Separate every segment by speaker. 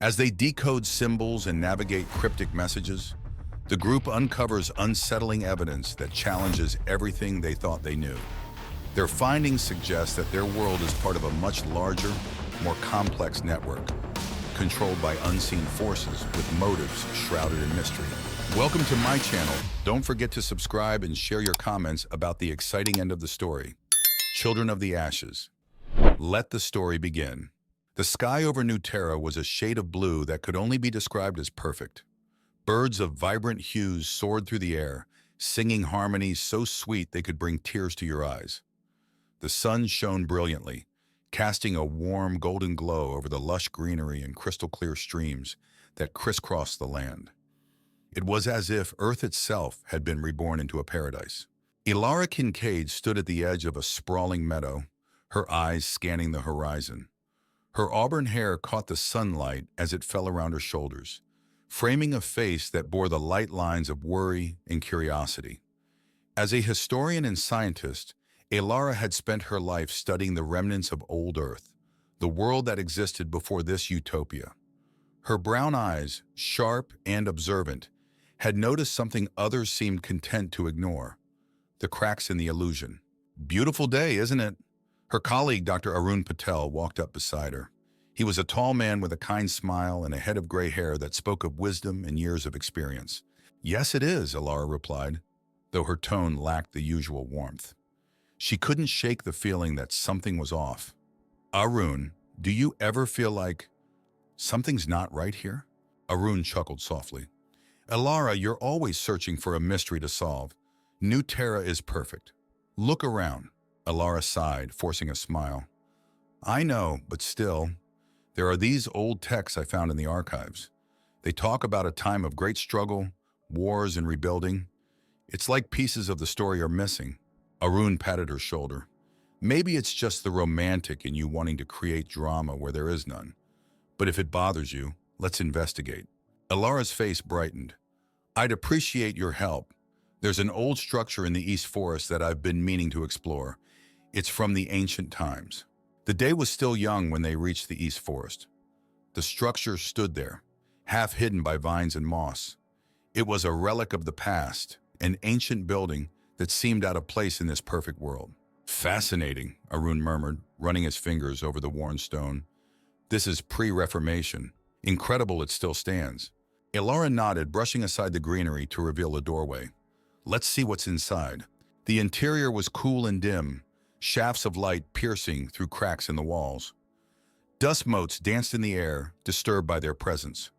Speaker 1: As they decode symbols and navigate cryptic messages, the group uncovers unsettling evidence that challenges everything they thought they knew. Their findings suggest that their world is part of a much larger, more complex network, controlled by unseen forces with motives shrouded in mystery. Welcome to my channel. Don't forget to subscribe and share your comments about the exciting end of the story. Children of the Ashes. Let the story begin. The sky over New Terra was a shade of blue that could only be described as perfect. Birds of vibrant hues soared through the air, singing harmonies so sweet they could bring tears to your eyes. The sun shone brilliantly, casting a warm golden glow over the lush greenery and crystal-clear streams that crisscrossed the land. It was as if Earth itself had been reborn into a paradise. Elara Kincaid stood at the edge of a sprawling meadow, her eyes scanning the horizon. Her auburn hair caught the sunlight as it fell around her shoulders, framing a face that bore the light lines of worry and curiosity. As a historian and scientist, Elara had spent her life studying the remnants of old Earth, the world that existed before this utopia. Her brown eyes, sharp and observant, had noticed something others seemed content to ignore: the cracks in the illusion. "Beautiful day, isn't it?" Her colleague, Dr. Arun Patel, walked up beside her. He was a tall man with a kind smile and a head of gray hair that spoke of wisdom and years of experience. "Yes, it is," Elara replied, though her tone lacked the usual warmth. She couldn't shake the feeling that something was off. "Arun, do you ever feel like something's not right here?" Arun chuckled softly. "Elara, you're always searching for a mystery to solve. New Terra is perfect. Look around." Elara sighed, forcing a smile. "I know, but still, there are these old texts I found in the archives. They talk about a time of great struggle, wars, and rebuilding. It's like pieces of the story are missing." Arun patted her shoulder. "Maybe it's just the romantic in you wanting to create drama where there is none. But if it bothers you, let's investigate." Elara's face brightened. "I'd appreciate your help. There's an old structure in the East Forest that I've been meaning to explore. It's from the ancient times." The day was still young when they reached the East Forest. The structure stood there, half hidden by vines and moss. It was a relic of the past, an ancient building that seemed out of place in this perfect world. "Fascinating," Arun murmured, running his fingers over the worn stone. "This is pre-Reformation. Incredible it still stands." Elara nodded, brushing aside the greenery to reveal a doorway. "Let's see what's inside." The interior was cool and dim, shafts of light piercing through cracks in the walls. Dust motes danced in the air, disturbed by their presence.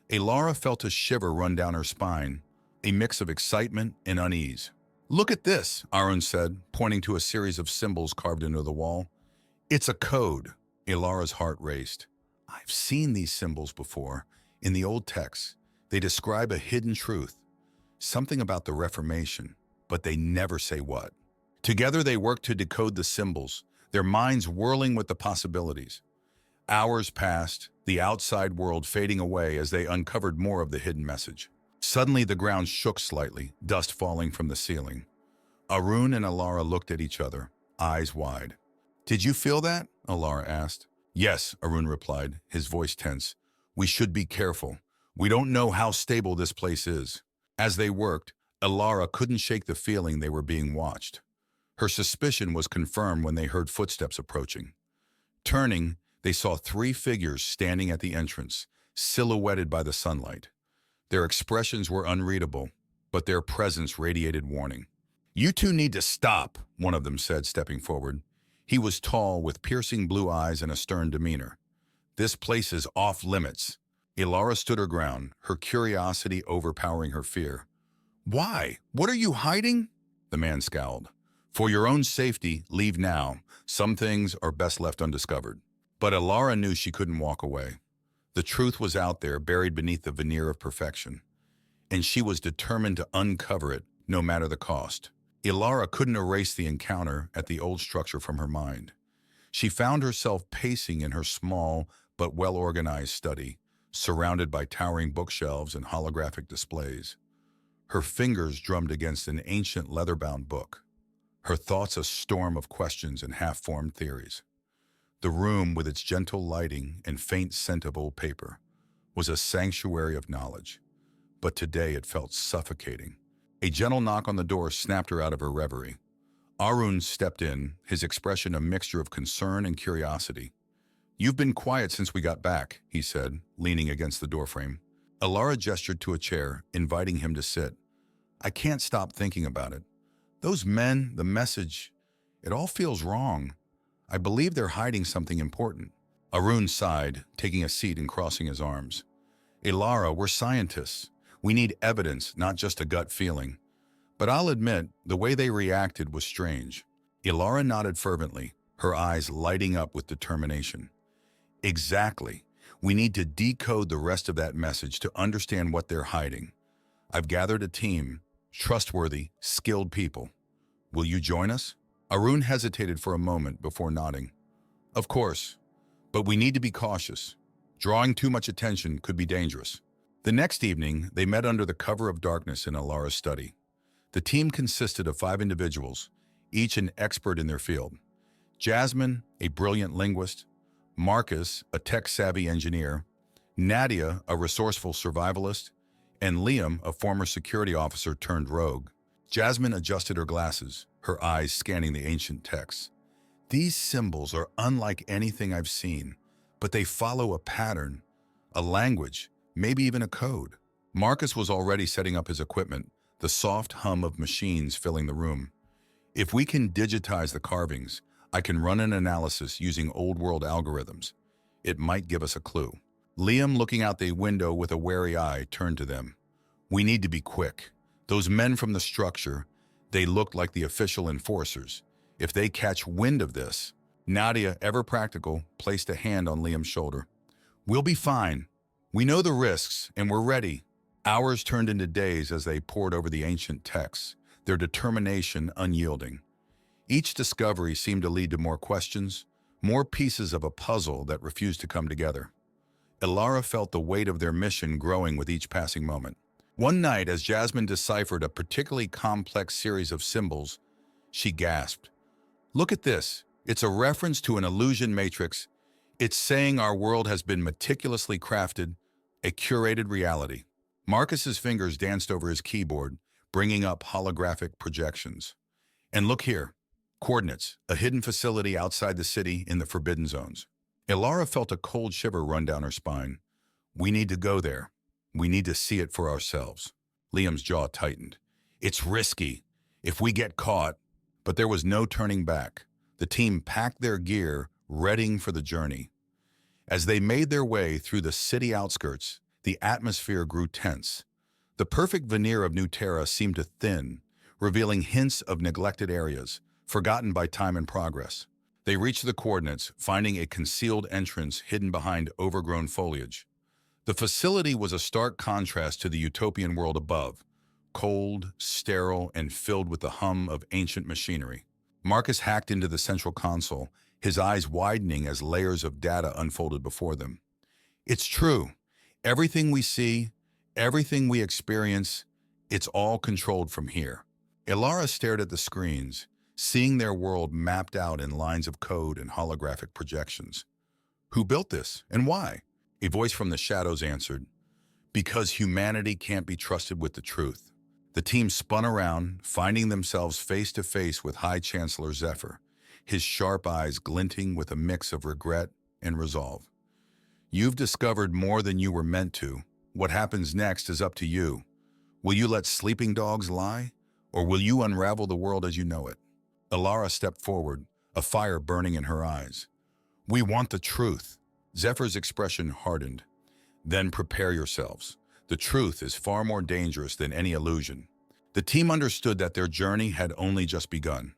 Speaker 1: Elara felt a shiver run down her spine, a mix of excitement and unease. "Look at this," Arun said, pointing to a series of symbols carved into the wall. "It's a code." Elara's heart raced. "I've seen these symbols before, in the old texts. They describe a hidden truth, something about the Reformation, but they never say what." Together they worked to decode the symbols, their minds whirling with the possibilities. Hours passed, the outside world fading away as they uncovered more of the hidden message. Suddenly the ground shook slightly, dust falling from the ceiling. Arun and Elara looked at each other, eyes wide. "Did you feel that?" Elara asked. "Yes," Arun replied, his voice tense. "We should be careful. We don't know how stable this place is." As they worked, Elara couldn't shake the feeling they were being watched. Her suspicion was confirmed when they heard footsteps approaching. Turning, they saw three figures standing at the entrance, silhouetted by the sunlight. Their expressions were unreadable, but their presence radiated warning. "You two need to stop," one of them said, stepping forward. He was tall, with piercing blue eyes and a stern demeanor. "This place is off limits." Elara stood her ground, her curiosity overpowering her fear. "Why? What are you hiding?" The man scowled. "For your own safety, leave now. Some things are best left undiscovered." But Elara knew she couldn't walk away. The truth was out there, buried beneath the veneer of perfection, and she was determined to uncover it, no matter the cost. Elara couldn't erase the encounter at the old structure from her mind. She found herself pacing in her small but well-organized study, surrounded by towering bookshelves and holographic displays. Her fingers drummed against an ancient leather-bound book, her thoughts a storm of questions and half-formed theories. The room, with its gentle lighting and faint scent of old paper, was a sanctuary of knowledge, but today it felt suffocating. A gentle knock on the door snapped her out of her reverie. Arun stepped in, his expression a mixture of concern and curiosity. "You've been quiet since we got back," he said, leaning against the doorframe. Alara gestured to a chair, inviting him to sit. "I can't stop thinking about it. Those men, the message, it all feels wrong. I believe they're hiding something important." Arun sighed, taking a seat and crossing his arms. "Alara, we're scientists. We need evidence, not just a gut feeling. But I'll admit, the way they reacted was strange." Alara nodded fervently, her eyes lighting up with determination. "Exactly. We need to decode the rest of that message to understand what they're hiding. I've gathered a team, trustworthy, skilled people. Will you join us?" Arun hesitated for a moment before nodding. "Of course, but we need to be cautious. Drawing too much attention could be dangerous." The next evening, they met under the cover of darkness in Alara's study. The team consisted of 5 individuals, each an expert in their field. Jasmine, a brilliant linguist; Marcus, a tech-savvy engineer; Nadia, a resourceful survivalist; and Liam, a former security officer turned rogue. Jasmine adjusted her glasses, her eyes scanning the ancient texts. "These symbols are unlike anything I've seen, but they follow a pattern, a language, maybe even a code." Marcus was already setting up his equipment, the soft hum of machines filling the room. "If we can digitize the carvings, I can run an analysis using old-world algorithms. It might give us a clue." Liam, looking out the window with a wary eye, turned to them. "We need to be quick. Those men from the structure, they looked like the official enforcers. If they catch wind of this..." Nadia, ever practical, placed a hand on Liam's shoulder. "We'll be fine. We know the risks, and we're ready." Hours turned into days as they pored over the ancient texts, their determination unyielding. Each discovery seemed to lead to more questions, more pieces of a puzzle that refused to come together. Alara felt the weight of their mission growing with each passing moment. One night, as Jasmine deciphered a particularly complex series of symbols, she gasped. "Look at this. It's a reference to an illusion matrix. It's saying our world has been meticulously crafted, a curated reality." Marcus's fingers danced over his keyboard, bringing up holographic projections. "And look here. Coordinates, a hidden facility outside the city in the forbidden zones." Alara felt a cold shiver run down her spine. "We need to go there. We need to see it for ourselves." Liam's jaw tightened. "It's risky. If we get caught..." But there was no turning back. The team packed their gear, readying for the journey. As they made their way through the city outskirts, the atmosphere grew tense. The perfect veneer of New Terra seemed to thin, revealing hints of neglected areas, forgotten by time and progress. They reached the coordinates, finding a concealed entrance hidden behind overgrown foliage. The facility was a stark contrast to the utopian world above, cold, sterile, and filled with the hum of ancient machinery. Marcus hacked into the central console, his eyes widening as layers of data unfolded before them. "It's true. Everything we see, everything we experience, it's all controlled from here." Alara stared at the screens, seeing their world mapped out in lines of code and holographic projections. "Who built this, and why?" A voice from the shadows answered. "Because humanity can't be trusted with the truth." The team spun around, finding themselves face to face with High Chancellor Zephyr, his sharp eyes glinting with a mix of regret and resolve. "You've discovered more than you were meant to. What happens next is up to you. Will you let sleeping dogs lie, or will you unravel the world as you know it?" Alara stepped forward, a fire burning in her eyes. "We want the truth." Zephyr's expression hardened. "Then prepare yourselves. The truth is far more dangerous than any illusion." The team understood that their journey had only just begun.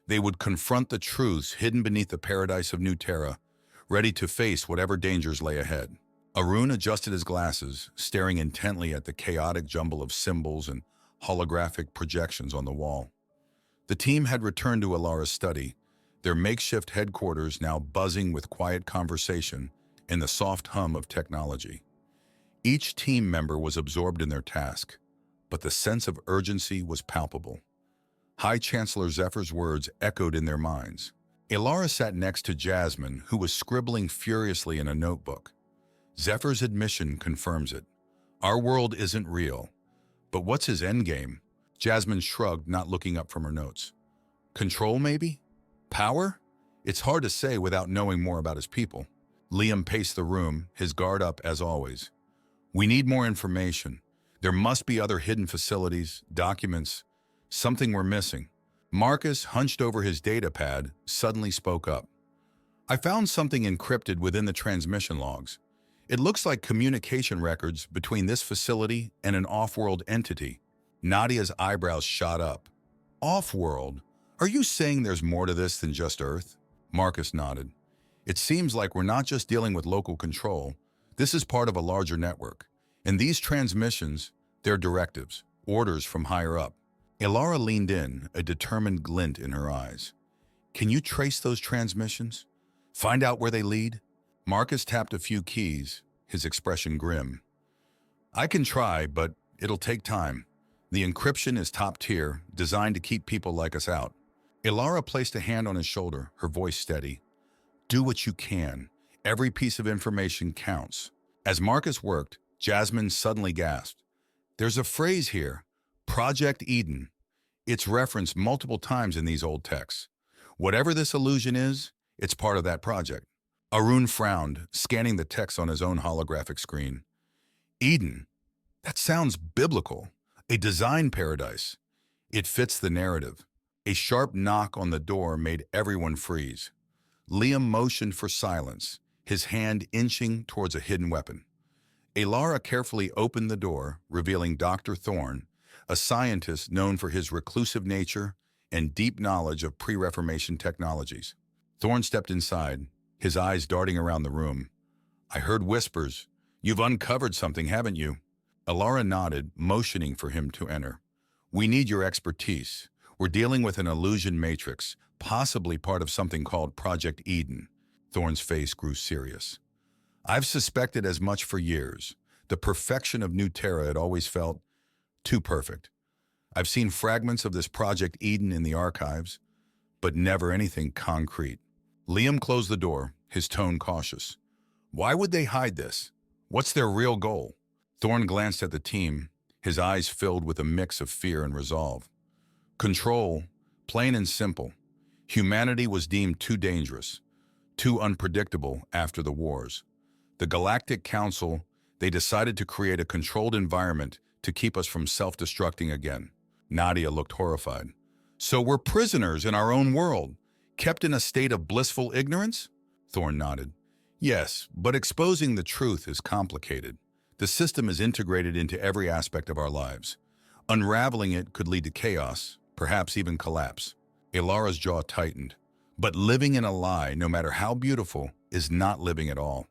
Speaker 1: They would confront the truths hidden beneath the paradise of New Terra, ready to face whatever dangers lay ahead. Arun adjusted his glasses, staring intently at the chaotic jumble of symbols and holographic projections on the wall. The team had returned to Alara's study, their makeshift headquarters now buzzing with quiet conversation and the soft hum of technology. Each team member was absorbed in their task, but the sense of urgency was palpable. High Chancellor Zephyr's words echoed in their minds. Alara sat next to Jasmine, who was scribbling furiously in a notebook. Zephyr's admission confirms it. Our world isn't real. But what's his endgame? Jasmine shrugged, not looking up from her notes. Control, maybe? Power? It's hard to say without knowing more about his people. Liam paced the room, his guard up as always. We need more information. There must be other hidden facilities, documents, something we're missing. Marcus, hunched over his data pad, suddenly spoke up. I found something encrypted within the transmission logs. It looks like communication records between this facility and an off-world entity. Nadia's eyebrows shot up. Off-world? Are you saying there's more to this than just Earth? Marcus nodded. It seems like we're not just dealing with local control. This is part of a larger network. And these transmissions, they're directives, orders from higher up. Ilara leaned in, a determined glint in her eyes. Can you trace those transmissions? Find out where they lead? Marcus tapped a few keys, his expression grim. I can try, but it'll take time. The encryption is top tier, designed to keep people like us out. Ilara placed a hand on his shoulder, her voice steady. Do what you can. Every piece of information counts. As Marcus worked, Jasmine suddenly gasped. There's a phrase here, Project Eden. It's referenced multiple times in these old texts. Whatever this illusion is, it's part of that project. Arun frowned, scanning the text on his own holographic screen. Eden? That sounds biblical. A design paradise. It fits the narrative. A sharp knock on the door made everyone freeze. Liam motioned for silence, his hand inching towards a hidden weapon. Ilara carefully opened the door, revealing Dr. Thorne, a scientist known for his reclusive nature and deep knowledge of pre-Reformation technologies. Thorne stepped inside, his eyes darting around the room. I heard whispers. You've uncovered something, haven't you? Ilara nodded, motioning for him to enter. We need your expertise. We're dealing with an illusion matrix, possibly part of something called Project Eden. Thorne's face grew serious. I've suspected as much for years. The perfection of New Terra had always felt too perfect. I've seen fragments of this Project Eden in the archives, but never anything concrete. Liam closed the door, his tone cautious. Why would they hide this? What's their real goal? Thorne glanced at the team, his eyes filled with a mix of fear and resolve. Control, plain and simple. Humanity was deemed too dangerous, too unpredictable after the wars. The Galactic Council, they decided to create a controlled environment to keep us from self-destructing again. Nadia looked horrified. So we're prisoners in our own world, kept in a state of blissful ignorance? Thorne nodded. Yes, but exposing the truth is complicated. The system is integrated into every aspect of our lives. Unraveling it could lead to chaos, perhaps even collapse. Ilara's jaw tightened. But living in a lie, no matter how beautiful, is not living at all.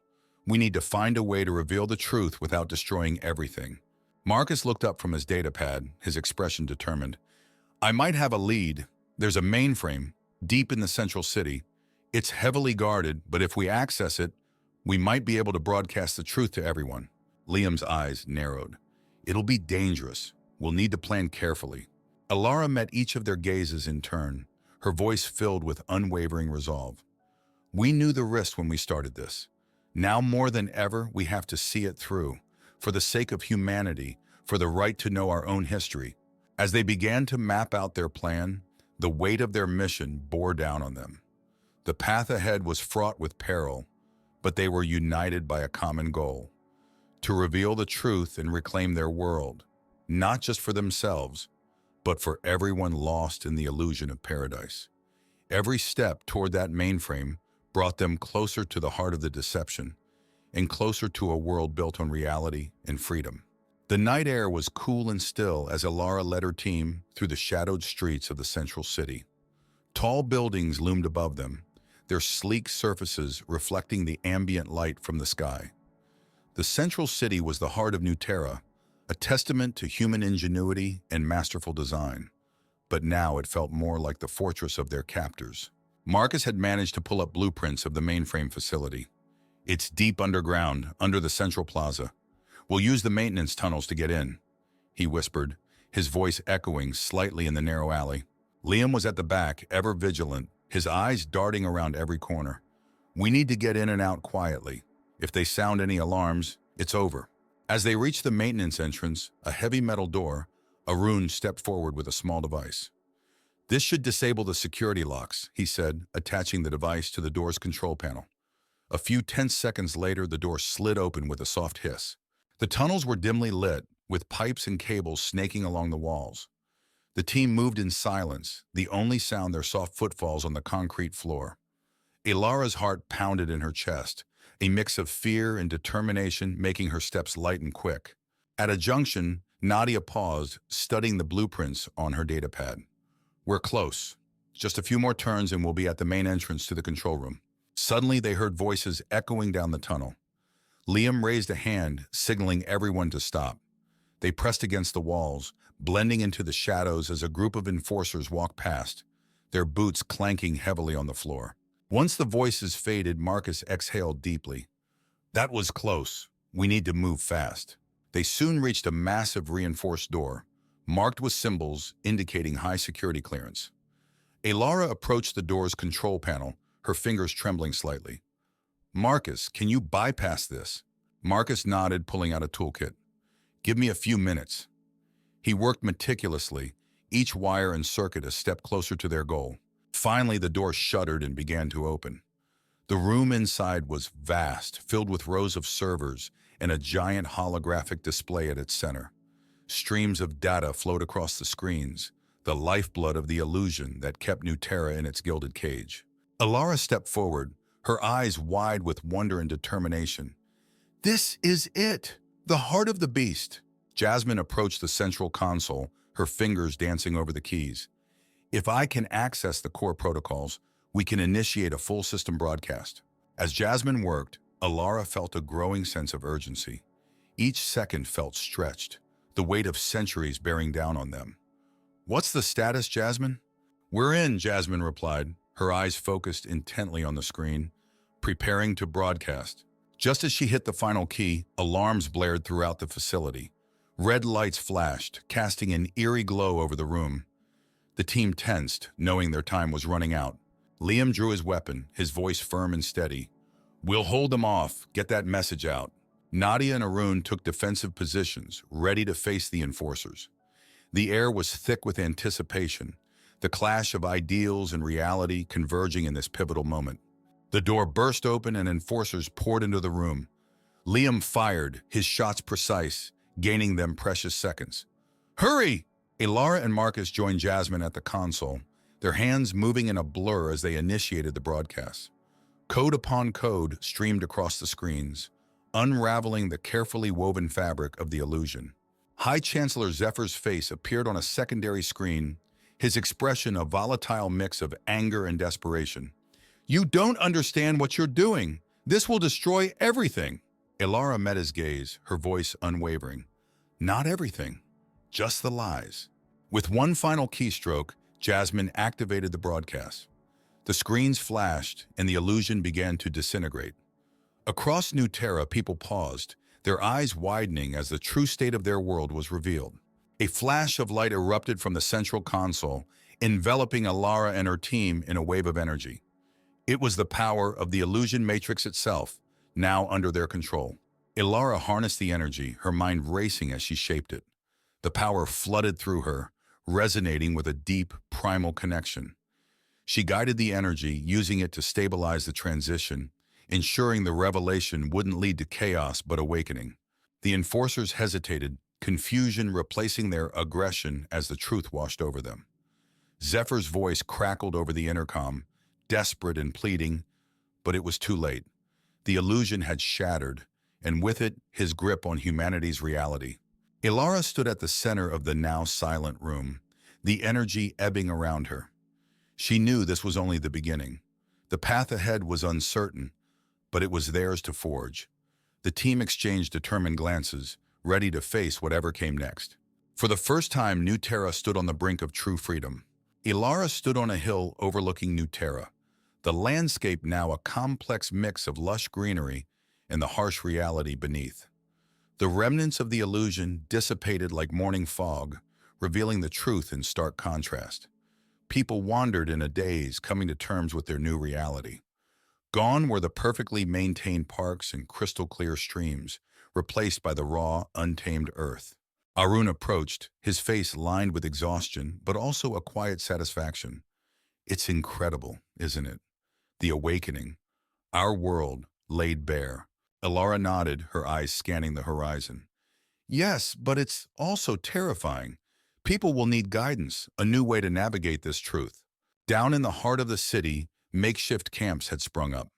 Speaker 1: We need to find a way to reveal the truth without destroying everything. Marcus looked up from his data pad, his expression determined. I might have a lead. There's a mainframe, deep in the central city. It's heavily guarded, but if we access it, we might be able to broadcast the truth to everyone. Liam's eyes narrowed. It'll be dangerous. We'll need to plan carefully. Ilara met each of their gazes in turn, her voice filled with unwavering resolve. We knew the risk when we started this. Now more than ever, we have to see it through, for the sake of humanity, for the right to know our own history. As they began to map out their plan, the weight of their mission bore down on them. The path ahead was fraught with peril, but they were united by a common goal: to reveal the truth and reclaim their world, not just for themselves, but for everyone lost in the illusion of paradise. Every step toward that mainframe brought them closer to the heart of the deception, and closer to a world built on reality and freedom. The night air was cool and still as Ilara led her team through the shadowed streets of the central city. Tall buildings loomed above them, their sleek surfaces reflecting the ambient light from the sky. The central city was the heart of New Terra, a testament to human ingenuity and masterful design. But now it felt more like the fortress of their captors. Marcus had managed to pull up blueprints of the mainframe facility. It's deep underground, under the central plaza. We'll use the maintenance tunnels to get in, he whispered, his voice echoing slightly in the narrow alley. Liam was at the back, ever vigilant, his eyes darting around every corner. We need to get in and out quietly. If they sound any alarms, it's over. As they reached the maintenance entrance, a heavy metal door, Arun stepped forward with a small device. This should disable the security locks, he said, attaching the device to the door's control panel. A few tense seconds later, the door slid open with a soft hiss. The tunnels were dimly lit, with pipes and cables snaking along the walls. The team moved in silence, the only sound their soft footfalls on the concrete floor. Ilara's heart pounded in her chest, a mix of fear and determination making her steps light and quick. At a junction, Nadia paused, studying the blueprints on her datapad. We're close. Just a few more turns and we'll be at the main entrance to the control room. Suddenly, they heard voices echoing down the tunnel. Liam raised a hand, signaling everyone to stop. They pressed against the walls, blending into the shadows as a group of enforcers walked past, their boots clanking heavily on the floor. Once the voices faded, Marcus exhaled deeply. That was close. We need to move fast. They soon reached a massive reinforced door, marked with symbols indicating high security clearance. Ilara approached the door's control panel, her fingers trembling slightly. Marcus, can you bypass this? Marcus nodded, pulling out a toolkit. Give me a few minutes. He worked meticulously, each wire and circuit a step closer to their goal. Finally, the door shuddered and began to open. The room inside was vast, filled with rows of servers and a giant holographic display at its center. Streams of data flowed across the screens, the lifeblood of the illusion that kept Nuterra in its gilded cage. Ilara stepped forward, her eyes wide with wonder and determination. This is it, the heart of the beast. Jasmine approached the central console, her fingers dancing over the keys. If I can access the core protocols, we can initiate a full system broadcast. As Jasmine worked, Ilara felt a growing sense of urgency. Each second felt stretched, the weight of centuries bearing down on them. What's the status, Jasmine? We're in, Jasmine replied, her eyes focused intently on the screen, preparing to broadcast. Just as she hit the final key, alarms blared throughout the facility. Red lights flashed, casting an eerie glow over the room. The team tensed, knowing their time was running out. Liam drew his weapon, his voice firm and steady. We'll hold them off, get that message out. Nadia and Arun took defensive positions, ready to face the enforcers. The air was thick with anticipation, the clash of ideals and reality converging in this pivotal moment. The door burst open and enforcers poured into the room. Liam fired, his shots precise, gaining them precious seconds. Hurry! Ilara and Marcus joined Jasmine at the console, their hands moving in a blur as they initiated the broadcast. Code upon code streamed across the screens, unraveling the carefully woven fabric of the illusion. High Chancellor Zephyr's face appeared on a secondary screen, his expression a volatile mix of anger and desperation. You don't understand what you're doing. This will destroy everything. Ilara met his gaze, her voice unwavering. Not everything, just the lies. With one final keystroke, Jasmine activated the broadcast. The screens flashed, and the illusion began to disintegrate. Across Nuterra, people paused, their eyes widening as the true state of their world was revealed. A flash of light erupted from the central console, enveloping Ilara and her team in a wave of energy. It was the power of the illusion matrix itself, now under their control. Ilara harnessed the energy, her mind racing as she shaped it. The power flooded through her, resonating with a deep, primal connection. She guided the energy, using it to stabilize the transition, ensuring the revelation wouldn't lead to chaos but awakening. The enforcers hesitated, confusion replacing their aggression as the truth washed over them. Zephyr's voice crackled over the intercom, desperate and pleading, but it was too late. The illusion had shattered, and with it, his grip on humanity's reality. Ilara stood at the center of the now silent room, the energy ebbing around her. She knew this was only the beginning. The path ahead was uncertain, but it was theirs to forge. The team exchanged determined glances, ready to face whatever came next. For the first time, Nuterra stood on the brink of true freedom. Ilara stood on a hill overlooking Nuterra, the landscape now a complex mix of lush greenery and the harsh reality beneath. The remnants of the illusion dissipated like morning fog, revealing the truth in stark contrast. People wandered in a daze, coming to terms with their new reality. Gone were the perfectly maintained parks and crystal-clear streams, replaced by the raw, untamed earth. Arun approached, his face lined with exhaustion, but also a quiet satisfaction. It's incredible, isn't it? The awakening. Our world laid bare. Elara nodded, her eyes scanning the horizon. Yes, but it's also terrifying. People will need guidance, a new way to navigate this truth. Down in the heart of the city, makeshift camps had sprung up.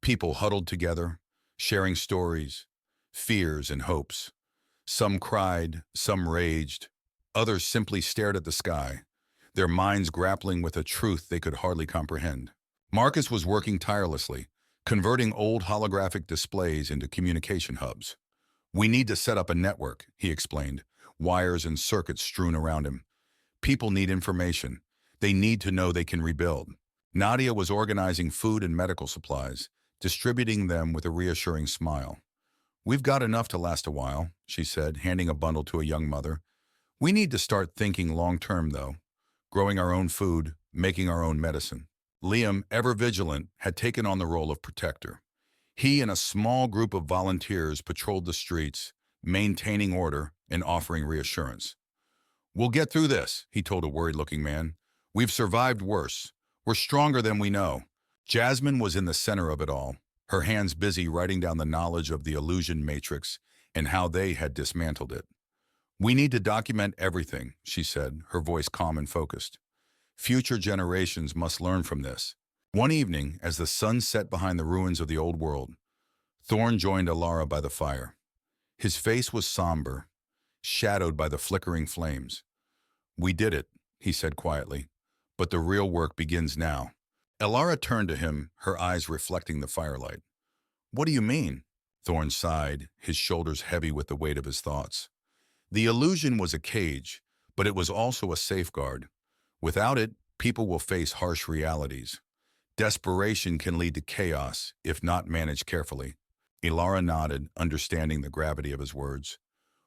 Speaker 1: People huddled together, sharing stories, fears, and hopes. Some cried, some raged, others simply stared at the sky, their minds grappling with a truth they could hardly comprehend. Marcus was working tirelessly, converting old holographic displays into communication hubs. We need to set up a network, he explained, wires and circuits strewn around him. People need information. They need to know they can rebuild. Nadia was organizing food and medical supplies, distributing them with a reassuring smile. We've got enough to last a while, she said, handing a bundle to a young mother. We need to start thinking long-term, though, growing our own food, making our own medicine. Liam, ever vigilant, had taken on the role of protector. He and a small group of volunteers patrolled the streets, maintaining order and offering reassurance. We'll get through this, he told a worried-looking man. We've survived worse. We're stronger than we know. Jasmine was in the center of it all, her hands busy writing down the knowledge of the illusion matrix and how they had dismantled it. We need to document everything, she said, her voice calm and focused. Future generations must learn from this. One evening, as the sun set behind the ruins of the old world, Thorn joined Elara by the fire. His face was somber, shadowed by the flickering flames. We did it, he said quietly, but the real work begins now. Elara turned to him, her eyes reflecting the firelight. What do you mean? Thorn sighed, his shoulders heavy with the weight of his thoughts. The illusion was a cage, but it was also a safeguard. Without it, people will face harsh realities. Desperation can lead to chaos if not managed carefully. Elara nodded, understanding the gravity of his words.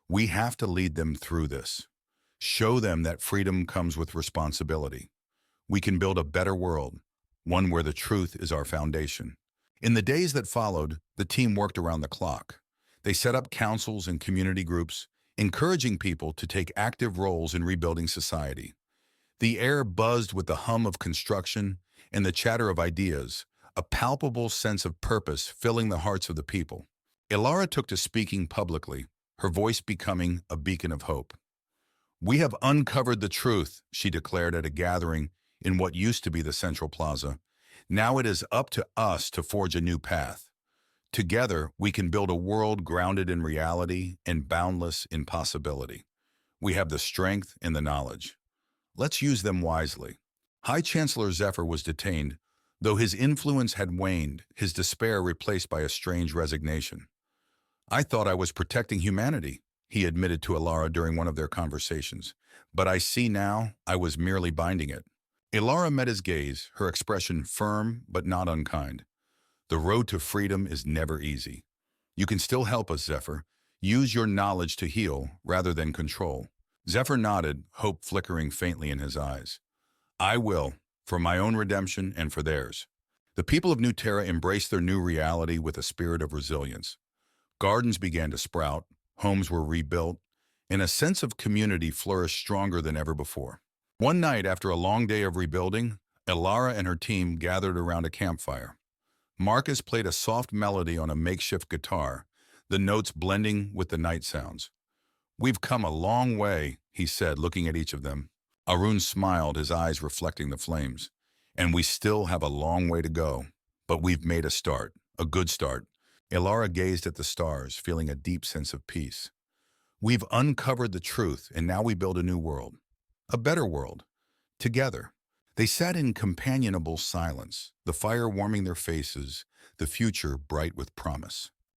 Speaker 1: We have to lead them through this. Show them that freedom comes with responsibility. We can build a better world, one where the truth is our foundation. In the days that followed, the team worked around the clock. They set up councils and community groups, encouraging people to take active roles in rebuilding society. The air buzzed with the hum of construction and the chatter of ideas, a palpable sense of purpose filling the hearts of the people. Elara took to speaking publicly, her voice becoming a beacon of hope. We have uncovered the truth, she declared at a gathering in what used to be the Central Plaza. Now it is up to us to forge a new path. Together, we can build a world grounded in reality and boundless in possibility. We have the strength and the knowledge. Let's use them wisely. High Chancellor Zephyr was detained, though his influence had waned, his despair replaced by a strange resignation. I thought I was protecting humanity, he admitted to Elara during one of their conversations, but I see now I was merely binding it. Elara met his gaze, her expression firm but not unkind. The road to freedom is never easy. You can still help us, Zephyr. Use your knowledge to heal rather than control. Zephyr nodded, hope flickering faintly in his eyes. I will, for my own redemption and for theirs. The people of New Terra embraced their new reality with a spirit of resilience. Gardens began to sprout, homes were rebuilt, and a sense of community flourished stronger than ever before. One night, after a long day of rebuilding, Elara and her team gathered around a campfire. Marcus played a soft melody on a makeshift guitar, the notes blending with the night sounds. We've come a long way, he said, looking at each of them. Arun smiled, his eyes reflecting the flames. And we still have a long way to go, but we've made a start, a good start. Elara gazed at the stars, feeling a deep sense of peace. We've uncovered the truth, and now we build a new world. A better world. Together. They sat in companionable silence, the fire warming their faces, the future bright with promise.